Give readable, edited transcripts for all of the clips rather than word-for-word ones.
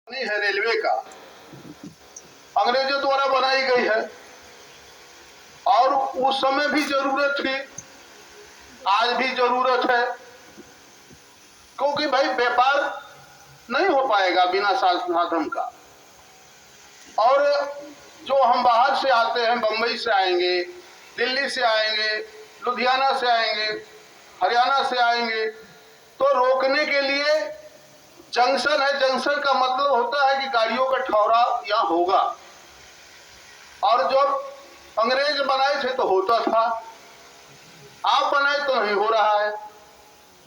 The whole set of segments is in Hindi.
है रेलवे का अंग्रेजों द्वारा बनाई गई है और उस समय भी जरूरत थी, आज भी जरूरत है, क्योंकि भाई व्यापार नहीं हो पाएगा बिना साधन का। और जो हम बाहर से आते हैं, बंबई से आएंगे, दिल्ली से आएंगे, लुधियाना से आएंगे, हरियाणा से आएंगे, तो रोकने के लिए जंक्शन है। जंक्शन का मतलब होता है कि गाड़ियों का ठहराव यहाँ होगा। और जब अंग्रेज बनाए थे तो होता था, आप बनाए तो नहीं हो रहा है।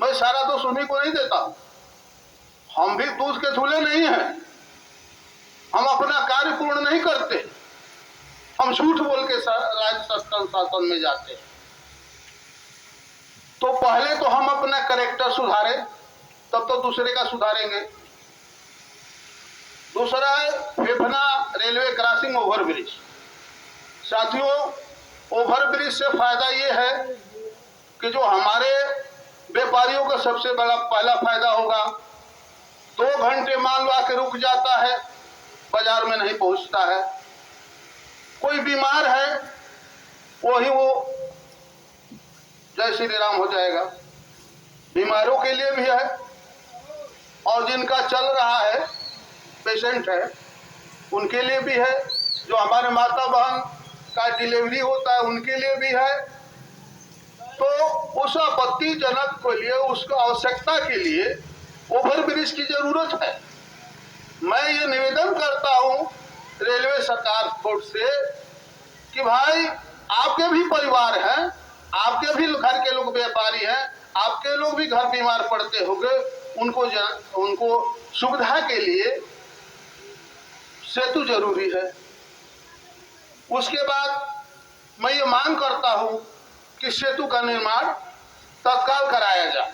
मैं सारा दोष उन्हीं को नहीं देता हूं, हम भी दूध के धुले नहीं हैं, हम अपना कार्य पूर्ण नहीं करते, हम झूठ बोल के राज्य शासन में जाते हैं। तो पहले तो हम अपना कैरेक्टर सुधारे, तब तो दूसरे का सुधारेंगे। दूसरा है फेफना रेलवे क्रॉसिंग ओवरब्रिज। साथियों, ओवरब्रिज से फायदा ये है कि जो हमारे व्यापारियों का सबसे बड़ा पहला फायदा होगा, 2 घंटे मान लो आके रुक जाता है, बाजार में नहीं पहुंचता है। कोई बीमार है, वही वो जय श्री राम हो जाएगा। बीमारों के लिए भी है और जिनका चल रहा है, पेशेंट है, उनके लिए भी है। जो हमारे माता बहन का डिलीवरी होता है, उनके लिए भी है। तो उस आपत्तिजनक के लिए, उसको आवश्यकता के लिए ओवरब्रिज की जरूरत है। मैं ये निवेदन करता हूं रेलवे सरकार बोर्ड से कि भाई आपके भी परिवार हैं, आपके भी घर के लोग व्यापारी हैं, आपके लोग भी घर बीमार पड़ते होंगे, उनको सुविधा के लिए सेतु जरूरी है। उसके बाद मैं ये मांग करता हूं कि सेतु का निर्माण तत्काल कराया जाए,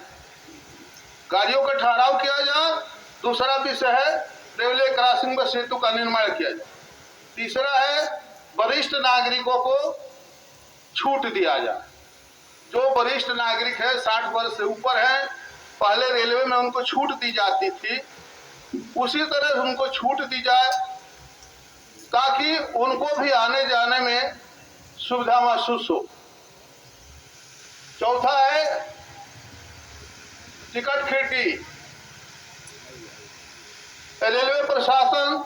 गाड़ियों का ठहराव किया जाए। दूसरा विषय है रेलवे क्रॉसिंग में सेतु का निर्माण किया जाए। तीसरा है वरिष्ठ नागरिकों को छूट दिया जाए। जो वरिष्ठ नागरिक है, 60 वर्ष से ऊपर है, पहले रेलवे में उनको छूट दी जाती थी, उसी तरह उनको छूट दी जाए ताकि उनको भी आने जाने में सुविधा महसूस हो। चौथा है टिकट खिड़की। रेलवे प्रशासन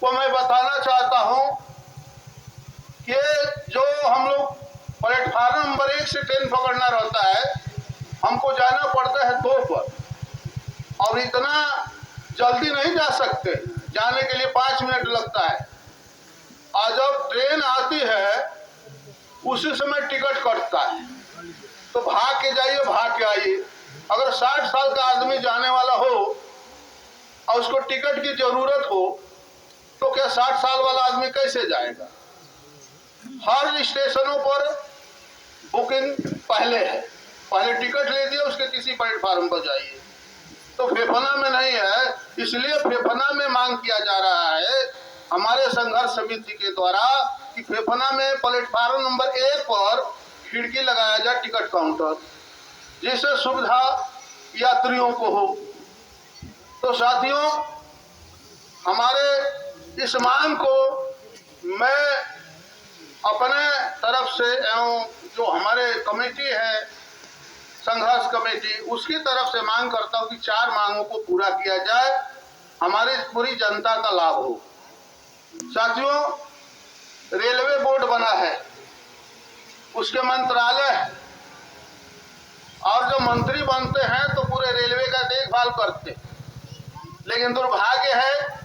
को मैं बताना चाहता हूं कि जो हम लोग प्लेटफार्म नंबर 1 से ट्रेन पकड़ना रहता है, हमको जाना पड़ता है 2 पर, और इतना जल्दी नहीं जा सकते, जाने के लिए 5 मिनट लगता है। और जब ट्रेन आती है उसी समय टिकट कटता है, तो भाग के जाइए, भाग के आइए। अगर 60 साल का आदमी जाने वाला हो और उसको टिकट की जरूरत हो, तो क्या 60 साल वाला आदमी कैसे जाएगा? हर स्टेशनों पर बुकिंग पहले है, पहले टिकट ले दिए, उसके किसी प्लेटफार्म पर जाइए। तो फेफना में नहीं है, इसलिए फेफना में मांग किया जा रहा है हमारे संघर्ष समिति के द्वारा कि फेफना में प्लेटफार्म नंबर 1 पर खिड़की लगाया जाए, टिकट काउंटर, जिससे सुविधा यात्रियों को हो। तो साथियों, हमारे इस मांग को मैं अपने तरफ से एवं जो हमारे कमेटी है, संघर्ष कमेटी, उसकी तरफ से मांग करता हूं कि 4 मांगों को पूरा किया जाए, हमारी पूरी जनता का लाभ हो। साथियों, रेलवे बोर्ड बना है, उसके मंत्रालय है, और जो मंत्री बनते हैं तो पूरे रेलवे का देखभाल करते हैं। लेकिन दुर्भाग्य है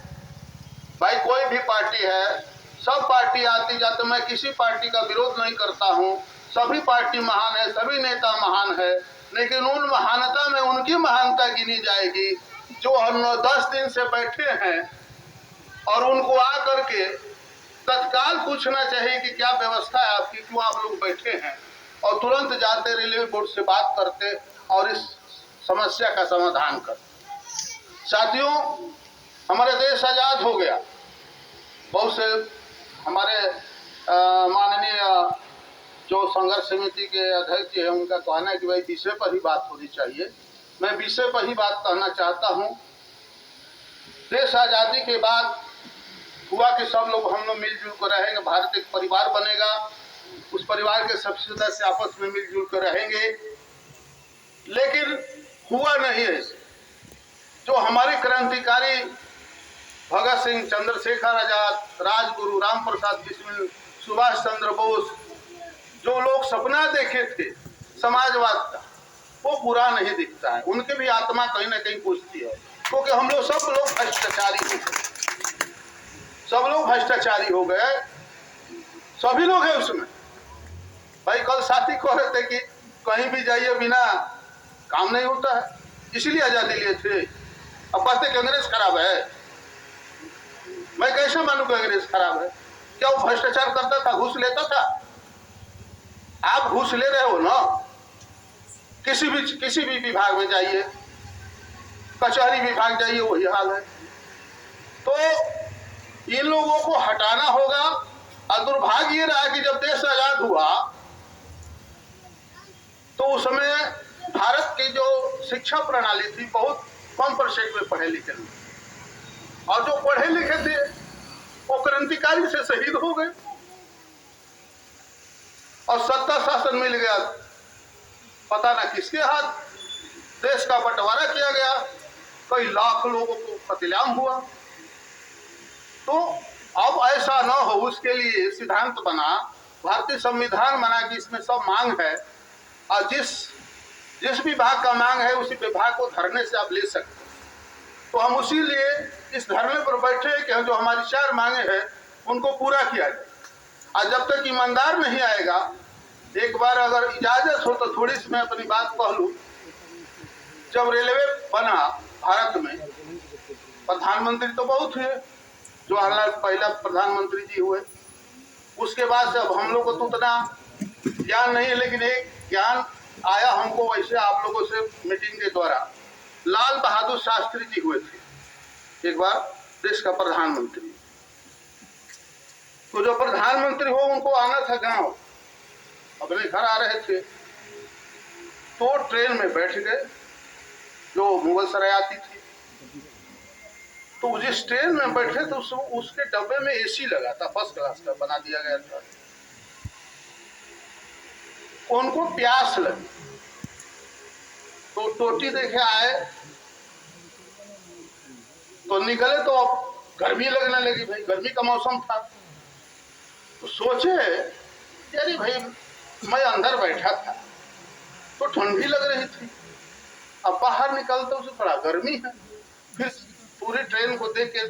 भाई, कोई भी पार्टी है, सब पार्टी आती जाती, मैं किसी पार्टी का विरोध नहीं करता हूं, सभी पार्टी महान है, सभी नेता महान है, लेकिन उन महानता में उनकी महानता गिनी जाएगी जो हम 10 दिन से बैठे हैं, और उनको आकर के तत्काल पूछना चाहिए कि क्या व्यवस्था है आपकी, क्यों आप लोग बैठे हैं, और तुरंत जाते रेलवे बोर्ड से बात करते और इस समस्या का समाधान करते। साथियों, हमारा देश आजाद हो गया। बहुत से हमारे माननीय जो संघर्ष समिति के अध्यक्ष है, उनका कहना है कि भाई विषय पर ही बात होनी चाहिए। मैं विषय पर ही बात कहना चाहता हूं देश आज़ादी के बाद हुआ कि सब लोग हम लोग मिलजुल कर रहेंगे, भारत एक परिवार बनेगा, उस परिवार के सब सदस्य आपस में मिलजुल कर रहेंगे, लेकिन हुआ नहीं ऐसे। जो हमारे क्रांतिकारी भगत सिंह, चंद्रशेखर आजाद, राजगुरु, राम प्रसाद बिस्मिल, सुभाष चंद्र बोस, जो लोग सपना देखे थे समाजवाद का, वो पूरा नहीं दिखता है। उनके भी आत्मा कहीं ना कहीं पूछती है, क्योंकि हम लोग सब लोग भ्रष्टाचारी हो गए, सब लोग भ्रष्टाचारी हो गए, सभी लोग हैं उसमें। भाई कल साथी कह रहे थे कि कहीं भी जाइए बिना काम नहीं होता है, इसलिए आजादी लिए थे। अब कहते कि अंग्रेज खराब है। मैं कैसे मानूं कि अंग्रेज खराब है? क्या वो भ्रष्टाचार करता था, घूस लेता था? आप घूस ले रहे हो ना, किसी भी विभाग में जाइए, कचहरी विभाग जाइए, वही हाल है। तो इन लोगों को हटाना होगा। और दुर्भाग्य ये रहा कि जब देश आजाद हुआ तो उस समय भारत की जो शिक्षा प्रणाली थी बहुत कम परसेंट में पढ़े लिखे लोग, और जो पढ़े लिखे थे वो क्रांतिकारी से शहीद हो गए और सत्ता शासन मिल गया, पता ना किसके हाथ। देश का बंटवारा किया गया, कई लाख लोगों को कत्लेआम हुआ। तो अब ऐसा न हो, उसके लिए सिद्धांत बना, भारतीय संविधान बना कि इसमें सब मांग है, और जिस विभाग का मांग है उसी विभाग को धरने से आप ले सकते। तो हम उसी लिए इस धरने पर बैठे हैं कि जो हमारी 4 मांगे हैं उनको पूरा किया जाए। और जब तक ईमानदार नहीं आएगा, एक बार अगर इजाजत हो तो थोड़ी सी मैं अपनी बात कह लूं। जब रेलवे बना भारत में, प्रधानमंत्री तो बहुत हुए, जवाहरलाल पहला प्रधानमंत्री जी हुए। उसके बाद से अब हम लोग को तो उतना ज्ञान नहीं है, लेकिन एक ज्ञान आया हमको वैसे आप लोगों से मीटिंग के द्वारा। लाल बहादुर शास्त्री जी हुए थे एक बार देश का प्रधानमंत्री। तो जो प्रधानमंत्री हो उनको आना था गांव, अपने घर आ रहे थे, तो ट्रेन में बैठ गए जो मुगल सराय आती थी। तो जिस ट्रेन में बैठे तो उसके डब्बे में एसी लगा था, फर्स्ट क्लास का बना दिया गया था। उनको प्यास लगी तो टोटी देखे आए, तो निकले तो अब गर्मी लगने लगी। भाई गर्मी का मौसम था, तो सोचे यानी भाई मैं अंदर बैठा था तो ठंडी लग रही थी, अब बाहर निकलते उसे बड़ा गर्मी है। फिर पूरी ट्रेन को देखे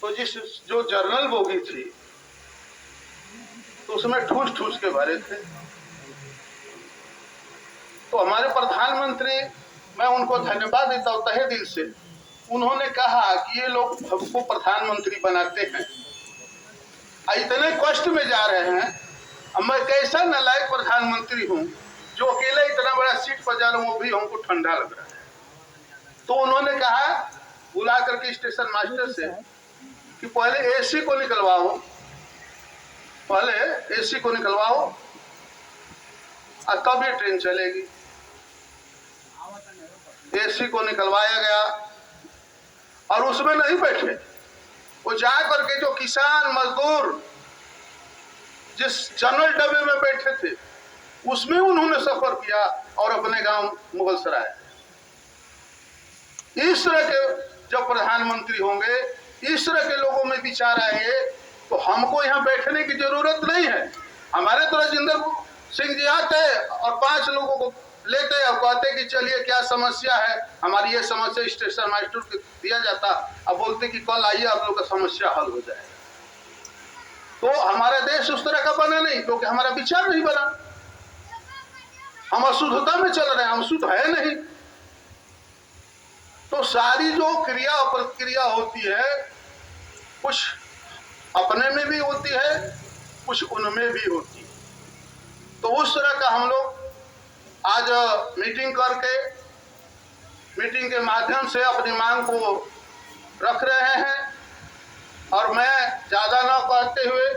तो जो जर्नल बोगी थी तो उसमें ठूस ठूस के भरे थे। तो हमारे प्रधानमंत्री, मैं उनको धन्यवाद देता हूँ तहे दिल से। उन्होंने कहा कि ये लोग हमको प्रधानमंत्री बनाते हैं, इतने कष्ट में जा रहे हैं, अब मैं कैसा नालायक प्रधानमंत्री हूँ जो अकेले इतना बड़ा सीट पर जा रहा हूँ, वो भी हमको ठंडा लग रहा है। तो उन्होंने कहा बुला करके स्टेशन मास्टर से कि पहले एसी को निकलवाओ, पहले एसी को निकलवाओ और तब ये ट्रेन चलेगी। एसी को निकलवाया गया और उसमें नहीं बैठे, वो जा करके जो किसान मजदूर जिस जनरल डब्बे में बैठे थे उसमें उन्होंने सफर किया और अपने गांव मुगल सराय। इस तरह के जब प्रधानमंत्री होंगे, इस तरह के लोगों में विचार आएंगे, तो हमको यहाँ बैठने की जरूरत नहीं है। हमारे तो राजेंद्र सिंह जी आते और 5 लोगों को लेते और कहते कि चलिए क्या समस्या है, हमारी ये समस्या स्टेशन मास्टर को दिया जाता, अब बोलते कि कल आइए आप लोग का समस्या हल हो जाए। तो हमारा देश उस तरह का बना नहीं, क्योंकि हमारा विचार नहीं बना। हम अशुद्धता में चल रहे हैं, हम शुद्ध है नहीं। तो सारी जो क्रिया और प्रतिक्रिया होती है, कुछ अपने में भी होती है, कुछ उनमें भी होती है। तो उस तरह का हम लोग आज मीटिंग करके, मीटिंग के माध्यम से अपनी मांग को रख रहे हैं। और मैं ज़्यादा न कहते हुए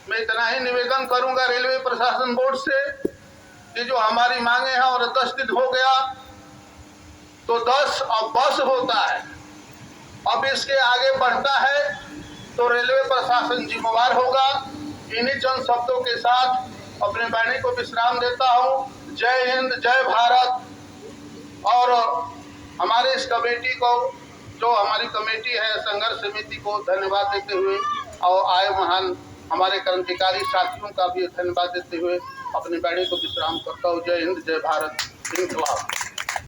मैं इतना ही निवेदन करूंगा रेलवे प्रशासन बोर्ड से कि जो हमारी मांगे हैं, और 10 दिन हो गया तो 10 अब बस होता है, अब इसके आगे बढ़ता है तो रेलवे प्रशासन जिम्मेवार होगा। इन्हीं चंद शब्दों के साथ अपने वाणी को विश्राम देता हूँ। जय हिंद, जय भारत। और हमारे इस कमेटी को, जो हमारी कमेटी है संघर्ष समिति को धन्यवाद देते हुए और आए महान हमारे क्रांतिकारी साथियों का भी धन्यवाद देते हुए अपनी वाणी को विश्राम करता हूँ। जय हिंद, जय भारत। इंकलाब।